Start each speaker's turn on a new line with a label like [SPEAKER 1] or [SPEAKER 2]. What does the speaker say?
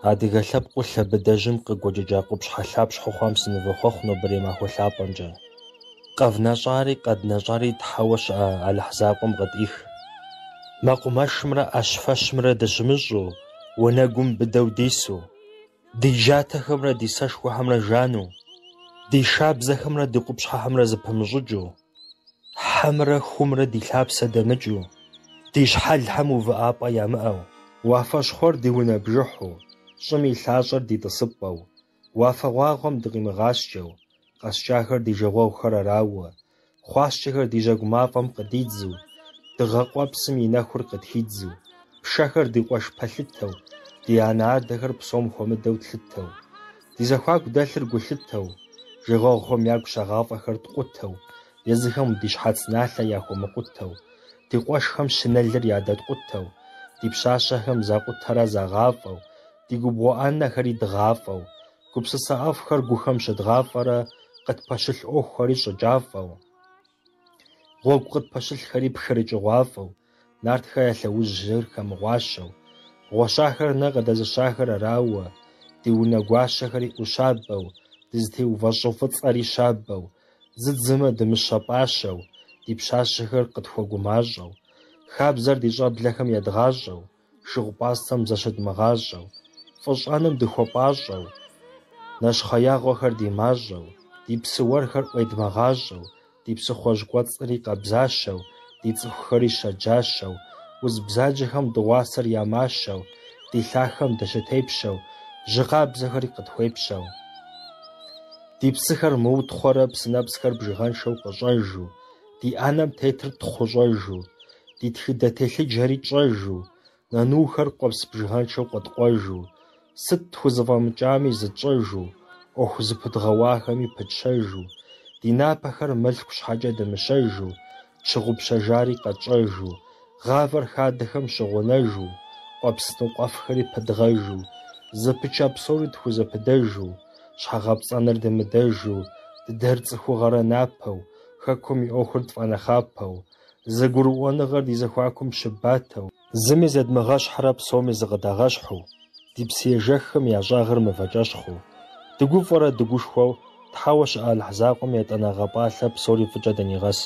[SPEAKER 1] Адыгэ лъэпкъыу лъэбыдэжьым къыгуэкӀыкӀа къупщхьэ лъапщхьэ хъуам сынывохъуэхъу нобэрей махуэ лъапӀэмкӀэ. КъэвнэщӀари къэднэщӀари тхьэуэ щыӀэ Алыхь закъуэм къытӀих. Мэкъумэшымрэ Ӏэщфэщымрэ дыщымыщӀу, уанэгум быдэу дису, ди джатэхэмрэ ди сэшхуэхэмрэ жану, ди шабзэхэмрэ ди къупщхьэхэмрэ зыпымыщӀыкӀыу, хьэмрэ хумрэ ди лъапсэ дэмыкӀыу, ди щхьэлхэм увыӀапӀэ ямыӀэу, уафэщхъуэр ди унэ бжыхьу, щӀым и лъащӀэр ди тӀысыпӀэу, уафэгъуагъуэм дыкъимыгъаскӀэу, къэскӀахэр ди жагъуэгъухэр арауэ, хъуаскӀэхэр ди жьэгу мафӀэм къыдидзу, дыгъэкъуэпсым и нэхур къытхидзу, пшэхэр ди къуэш пэлъытэу, ди анэ-адэхэр псом хуэмыдэу тлъытэу, ди зэхуаку дэлъыр гулъытэу, жагъуэгъухэм ягу щагъафӀэхэр ткъутэу, езыхэм ди щхьэц налъэ яхуэмыкъутэу, ди къуэшхэм щынэлыр ядэткъутэу, ди пщащэхэм закъутэрэ загъафӀэу, ди губгъуэ Ӏэнэхэри дгъафӀэу, гупсысэ ӀэфӀхэр гухэм щыдгъафӀэрэ къытпэщылъ Ӏуэхухэри щӀэкӀафӀэу, гъуэгу къытпэщылъхэри пхырыкӀыгъуафӀэу, нартхэ я лъэужьыр хэмыгъуащэу, гъуэщахэр нэ къыдэзыщахэр арауэ, ди унэ гуащэхэри Ӏущабэу, дызытеувэщӀы фӀыцӀэри щабэу, зыдзымэ дымыщэ пӀащэу, ди пщащэхэр къытхуэгумащӀэу, хабзэр ди щӀэблэхэм едгъащӀэу, шыгъу пӀастэм зэщыдмыгъащӀэу, фӀыщӀэным дыхуэпӀащӀэу, нэщхъеягъуэхэр димащӀэу, ди псыуэрхэр ӀуедмыгъащӀэу, ди псыхъуэжь кӀуэцӀри къабзащэу, ди цӀыхухэри щаджащэу, уз бзаджэхэм дыгъуасэр ямащэу, ди лъахэм дыщытепщэу, жьы къабзэхэри къытхуепщэу, ди псыхэр мыутхъуэрэ псынэпсхэр бжыгъэншэу къыщӀэжу, ди Ӏэнэм тетыр тхъущӀэжу, ди тхыдэ телъыджэри тщӀэжу, нанухэр къуэпс бжыгъэншэу къыткъуэжу, сыт хузэфӀэмыкӀами зытщӀэжу, Ӏуэху зыпыдгъэуахэми пытщэжу, ди напэхэр мылъку щхьэкӀэ дымыщэжу, чыгъупщэжари къэтщӀэжу, гъавэр хадэхэм щыгъунэжу, къуэпс ныкъуэфхэри пыдгъэжу, зыпыча псори тхузэпыдэжу, щхьэгъэпцӀэныр дымыдэжу, дыдэр цӀыхугъэрэ напэу, хэкум и Ӏуэхур тфӀэнэхъапэу, зэгурыӀуэныгъэр ди зэхуакум щыбатэу, зыми зедмыгъэщхьэрэ псоми зыкъыдэгъэщхьу, ди псыежэххэм я щӀагъыр мывэкӀэщхъу, дыгуфӀэрэ дыгушхуэу тхьэуэ щыӀэ Алыхь закъуэм етӀэнэ гъэпӀалъэ псори фӀыкӀэ дынигъэс.